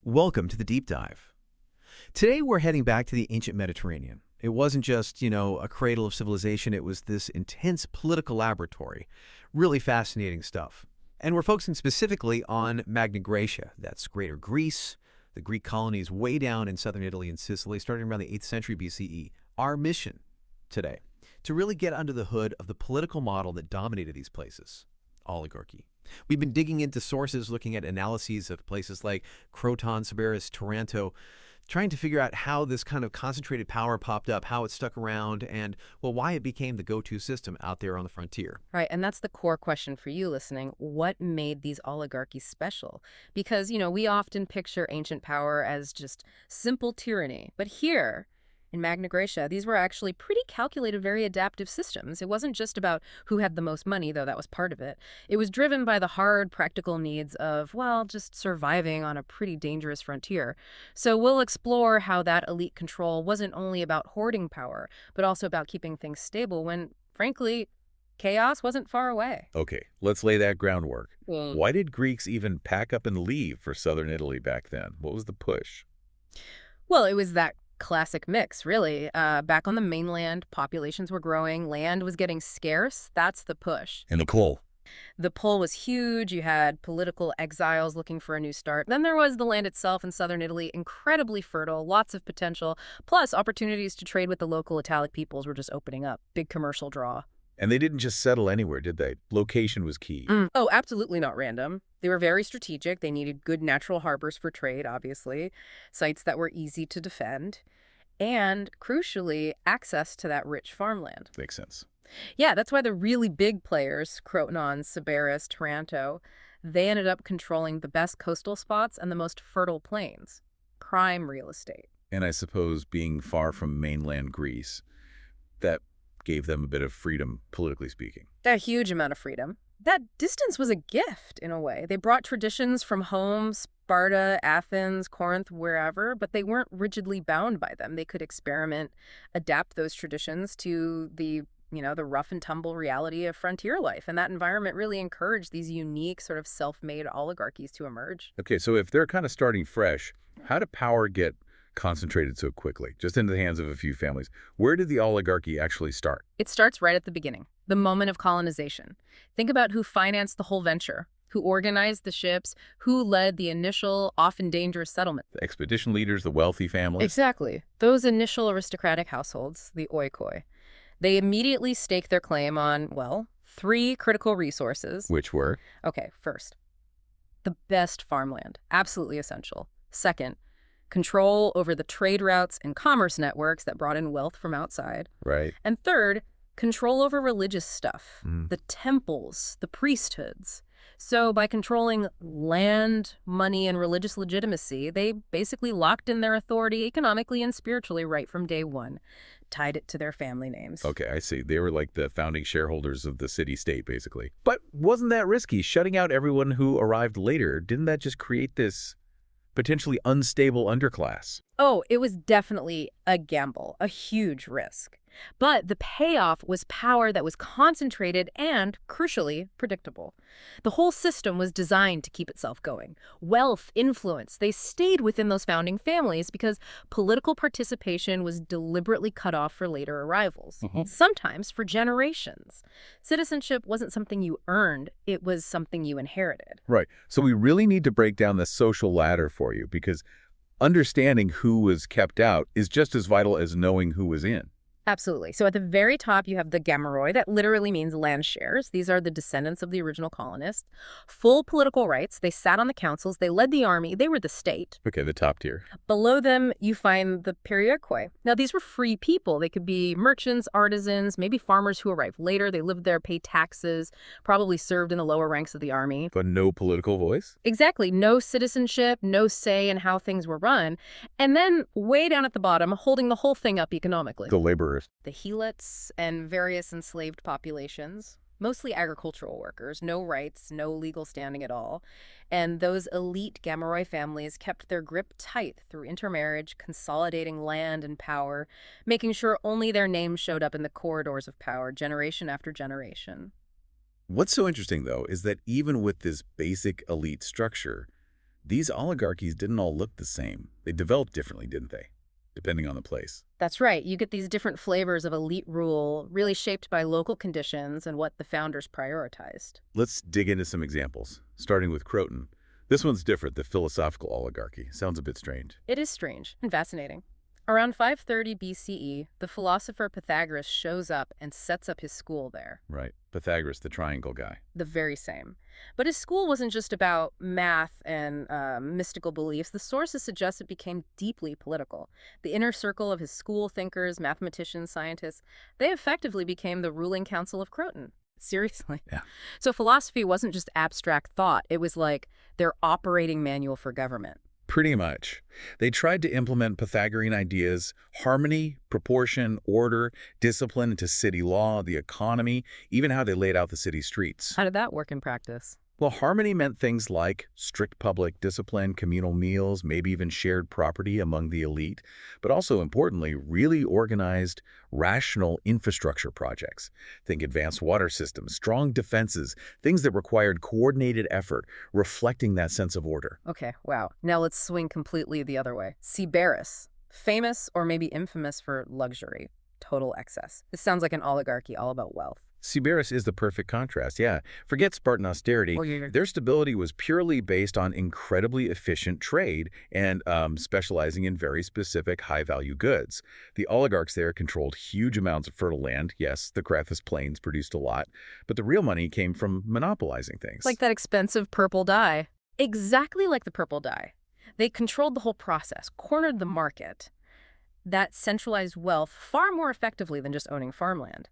Welcome to the Deep Dive. Today we're heading back to the ancient Mediterranean. It wasn't just, a cradle of civilization, it was this intense political laboratory. Really fascinating stuff. And we're focusing specifically on Magna Graecia. That's Greater Greece, the Greek colonies way down in southern Italy and Sicily, starting around the 8th century BCE. Our mission today, to really get under the hood of the political model that dominated these places, oligarchy. We've been digging into sources, looking at analyses of places like Croton, Sybaris, Taranto, trying to figure out how this kind of concentrated power popped up, how it stuck around, and, why it became the go-to system out there on the frontier. Right, and that's the core question for you listening. What made these oligarchies special? Because, we often picture ancient power as just simple tyranny. But here, in Magna Graecia, these were actually pretty calculated, very adaptive systems. It wasn't just about who had the most money, though that was part of it. It was driven by the hard, practical needs of, just surviving on a pretty dangerous frontier. So we'll explore how that elite control wasn't only about hoarding power, but also about keeping things stable when, frankly, chaos wasn't far away. Okay, let's lay that groundwork. Mm. Why did Greeks even pack up and leave for southern Italy back then? What was the push? Well, it was that classic mix, really. Back on the mainland, populations were growing, land was getting scarce. That's the push. And the pull. The pull was huge. You had political exiles looking for a new start. Then there was the land itself in southern Italy, incredibly fertile, lots of potential, plus opportunities to trade with the local Italic peoples were just opening up. Big commercial draw. And they didn't just settle anywhere, did they? Location was key. Oh, absolutely not random. They were very strategic. They needed good natural harbors for trade, obviously, sites that were easy to defend, and, crucially, access to that rich farmland. Makes sense. Yeah, that's why the really big players, Croton, Sybaris, Taranto, they ended up controlling the best coastal spots and the most fertile plains. Prime real estate. And I suppose being far from mainland Greece, that gave them a bit of freedom, politically speaking. A huge amount of freedom. That distance was a gift, in a way. They brought traditions from home, Sparta, Athens, Corinth, wherever, but they weren't rigidly bound by them. They could experiment, adapt those traditions to the rough and tumble reality of frontier life. And that environment really encouraged these unique sort of self-made oligarchies to emerge. Okay, so if they're kind of starting fresh, how did power get concentrated so quickly, just into the hands of a few families? Where did the oligarchy actually start? It starts right at the beginning, the moment of colonization. Think about who financed the whole venture, who organized the ships, who led the initial, often dangerous settlement. The expedition leaders, the wealthy families? Exactly. Those initial aristocratic households, the oikoi. They immediately stake their claim on, three critical resources. Which were? Okay, first, the best farmland, absolutely essential. Second, control over the trade routes and commerce networks that brought in wealth from outside. Right. And third, control over religious stuff, the temples, the priesthoods. So by controlling land, money, and religious legitimacy, they basically locked in their authority economically and spiritually right from day one, tied it to their family names. Okay, I see. They were like the founding shareholders of the city-state, basically. But wasn't that risky? Shutting out everyone who arrived later, didn't that just create this potentially unstable underclass? Oh, it was definitely a gamble, a huge risk. But the payoff was power that was concentrated and, crucially, predictable. The whole system was designed to keep itself going. Wealth, influence, they stayed within those founding families because political participation was deliberately cut off for later arrivals, sometimes for generations. Citizenship wasn't something you earned, it was something you inherited. Right. So we really need to break down the social ladder for you, because understanding who was kept out is just as vital as knowing who was in. Absolutely. So at the very top, you have the gamoroi. That literally means land shares. These are the descendants of the original colonists. Full political rights. They sat on the councils. They led the army. They were the state. Okay, the top tier. Below them, you find the perioikoi. Now, these were free people. They could be merchants, artisans, maybe farmers who arrived later. They lived there, paid taxes, probably served in the lower ranks of the army. But no political voice? Exactly. No citizenship, no say in how things were run. And then way down at the bottom, holding the whole thing up economically. The laborers. The helots and various enslaved populations, mostly agricultural workers, no rights, no legal standing at all. And those elite gamoroi families kept their grip tight through intermarriage, consolidating land and power, making sure only their names showed up in the corridors of power generation after generation. What's so interesting, though, is that even with this basic elite structure, these oligarchies didn't all look the same. They developed differently, didn't they? Depending on the place. That's right. You get these different flavors of elite rule, really shaped by local conditions and what the founders prioritized. Let's dig into some examples, starting with Croton. This one's different, the philosophical oligarchy. Sounds a bit strange. It is strange and fascinating. Around 530 BCE, the philosopher Pythagoras shows up and sets up his school there. Right. Pythagoras, the triangle guy. The very same. But his school wasn't just about math and mystical beliefs. The sources suggest it became deeply political. The inner circle of his school thinkers, mathematicians, scientists, they effectively became the ruling council of Croton. Seriously. Yeah. So philosophy wasn't just abstract thought. It was like their operating manual for government. Pretty much. They tried to implement Pythagorean ideas, harmony, proportion, order, discipline into city law, the economy, even how they laid out the city streets. How did that work in practice? Well, harmony meant things like strict public discipline, communal meals, maybe even shared property among the elite, but also, importantly, really organized, rational infrastructure projects. Think advanced water systems, strong defenses, things that required coordinated effort, reflecting that sense of order. Okay, wow. Now let's swing completely the other way. Sybaris, famous or maybe infamous for luxury, total excess. This sounds like an oligarchy all about wealth. Sybaris is the perfect contrast, yeah. Forget Spartan austerity. Their stability was purely based on incredibly efficient trade and specializing in very specific high-value goods. The oligarchs there controlled huge amounts of fertile land. Yes, the Crathis Plains produced a lot, but the real money came from monopolizing things. Like that expensive purple dye. Exactly like the purple dye. They controlled the whole process, cornered the market. That centralized wealth far more effectively than just owning farmland.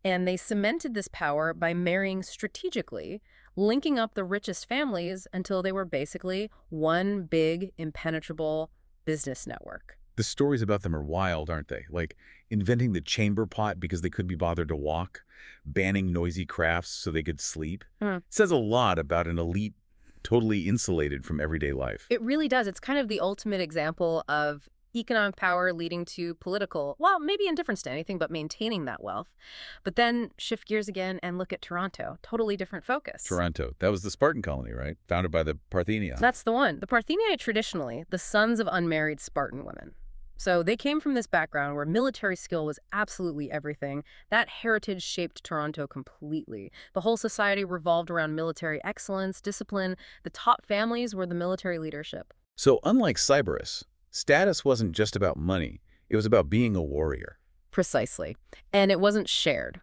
And they cemented this power by marrying strategically, linking up the richest families until they were basically one big, impenetrable business network. The stories about them are wild, aren't they? Like inventing the chamber pot because they couldn't be bothered to walk, banning noisy crafts so they could sleep. It says a lot about an elite totally insulated from everyday life. It really does. It's kind of the ultimate example of economic power leading to political, well, maybe indifference to anything, but maintaining that wealth. But then shift gears again and look at Toronto. Totally different focus. Toronto. That was the Spartan colony, right? Founded by the Parthenai. That's the one. The Parthenai, traditionally, the sons of unmarried Spartan women. So they came from this background where military skill was absolutely everything. That heritage shaped Toronto completely. The whole society revolved around military excellence, discipline. The top families were the military leadership. So unlike Sybaris, status wasn't just about money. It was about being a warrior. Precisely. And it wasn't shared.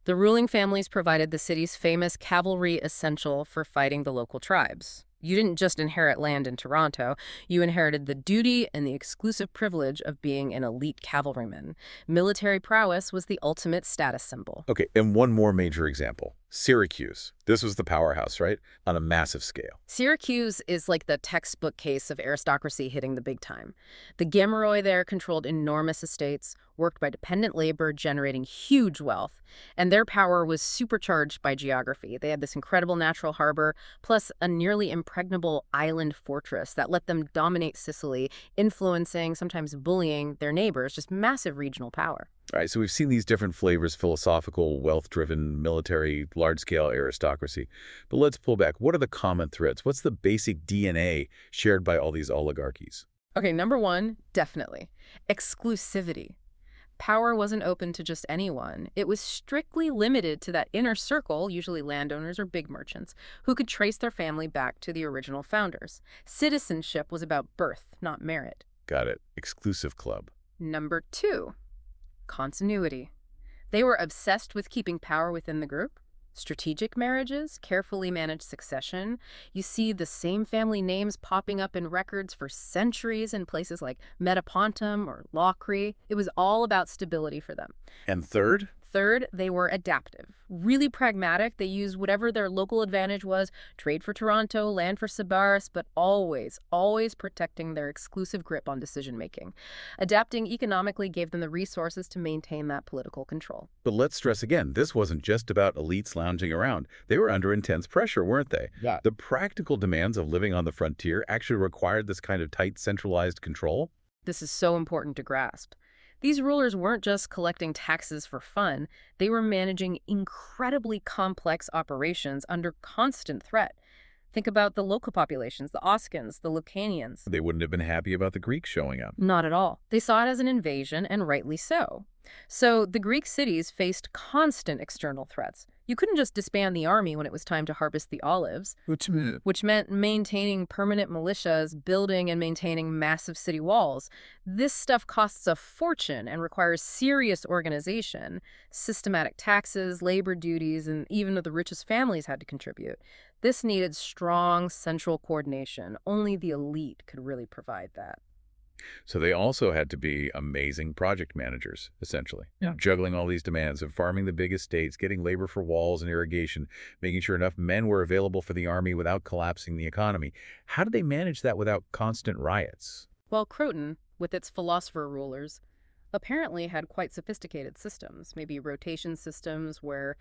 The ruling families provided the city's famous cavalry essential for fighting the local tribes. You didn't just inherit land in Toronto. You inherited the duty and the exclusive privilege of being an elite cavalryman. Military prowess was the ultimate status symbol. Okay, and one more major example. Syracuse. This was the powerhouse, right? On a massive scale. Syracuse is like the textbook case of aristocracy hitting the big time. The Gameroi there controlled enormous estates, worked by dependent labor, generating huge wealth. And their power was supercharged by geography. They had this incredible natural harbor, plus a nearly impregnable island fortress that let them dominate Sicily, influencing, sometimes bullying, their neighbors, just massive regional power. All right, so we've seen these different flavors, philosophical, wealth-driven, military, large-scale aristocracy. But let's pull back. What are the common threads? What's the basic DNA shared by all these oligarchies? Okay, number one, definitely. Exclusivity. Power wasn't open to just anyone. It was strictly limited to that inner circle, usually landowners or big merchants, who could trace their family back to the original founders. Citizenship was about birth, not merit. Got it. Exclusive club. Number two, continuity. They were obsessed with keeping power within the group. Strategic marriages, carefully managed succession. You see the same family names popping up in records for centuries in places like Metapontum or Lockery. It was all about stability for them. And third? Third, they were adaptive, really pragmatic. They used whatever their local advantage was, trade for Toronto, land for Sybaris, but always, always protecting their exclusive grip on decision-making. Adapting economically gave them the resources to maintain that political control. But let's stress again, this wasn't just about elites lounging around. They were under intense pressure, weren't they? Yeah. The practical demands of living on the frontier actually required this kind of tight, centralized control. This is so important to grasp. These rulers weren't just collecting taxes for fun. They were managing incredibly complex operations under constant threat. Think about the local populations, the Oskans, the Lucanians. They wouldn't have been happy about the Greeks showing up. Not at all. They saw it as an invasion, and rightly so. So the Greek cities faced constant external threats. You couldn't just disband the army when it was time to harvest the olives, which meant maintaining permanent militias, building and maintaining massive city walls. This stuff costs a fortune and requires serious organization. Systematic taxes, labor duties, and even the richest families had to contribute. This needed strong central coordination. Only the elite could really provide that. So they also had to be amazing project managers, essentially. Yeah. Juggling all these demands of farming the big estates, getting labor for walls and irrigation, making sure enough men were available for the army without collapsing the economy. How did they manage that without constant riots? Well, Croton, with its philosopher rulers, apparently had quite sophisticated systems, maybe rotation systems where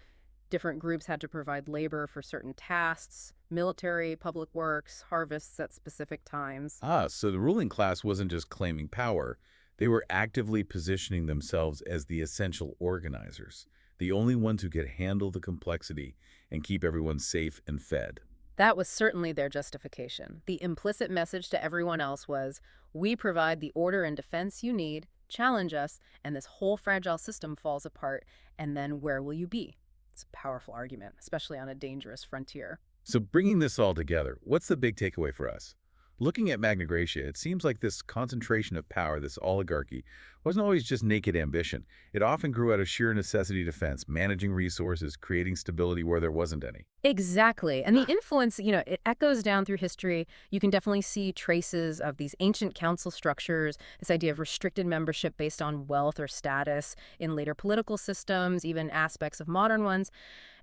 different groups had to provide labor for certain tasks, military, public works, harvests at specific times. So the ruling class wasn't just claiming power. They were actively positioning themselves as the essential organizers, the only ones who could handle the complexity and keep everyone safe and fed. That was certainly their justification. The implicit message to everyone else was, we provide the order and defense you need, challenge us, and this whole fragile system falls apart, and then where will you be? It's a powerful argument, especially on a dangerous frontier. So bringing this all together, what's the big takeaway for us? Looking at Magna Graecia, it seems like this concentration of power, this oligarchy, wasn't always just naked ambition. It often grew out of sheer necessity defense, managing resources, creating stability where there wasn't any. Exactly. And the influence, it echoes down through history. You can definitely see traces of these ancient council structures, this idea of restricted membership based on wealth or status in later political systems, even aspects of modern ones.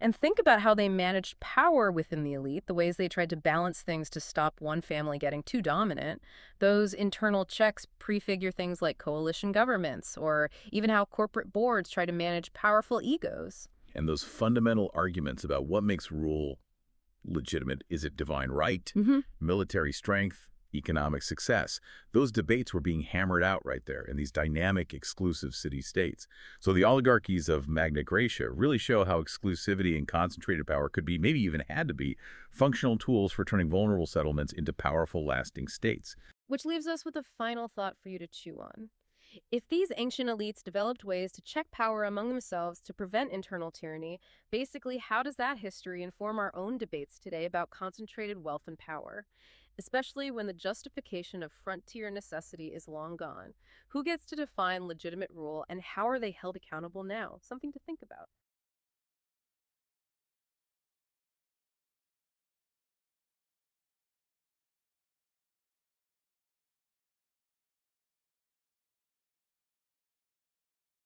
And think about how they managed power within the elite, the ways they tried to balance things to stop one family getting too dominant. Those internal checks prefigure things like coalition governments, or even how corporate boards try to manage powerful egos. And those fundamental arguments about what makes rule legitimate, is it divine right, military strength, economic success, those debates were being hammered out right there in these dynamic, exclusive city-states. So the oligarchies of Magna Graecia really show how exclusivity and concentrated power could be, maybe even had to be, functional tools for turning vulnerable settlements into powerful, lasting states. Which leaves us with a final thought for you to chew on. If these ancient elites developed ways to check power among themselves to prevent internal tyranny, basically, how does that history inform our own debates today about concentrated wealth and power? Especially when the justification of frontier necessity is long gone. Who gets to define legitimate rule, and how are they held accountable now? Something to think about.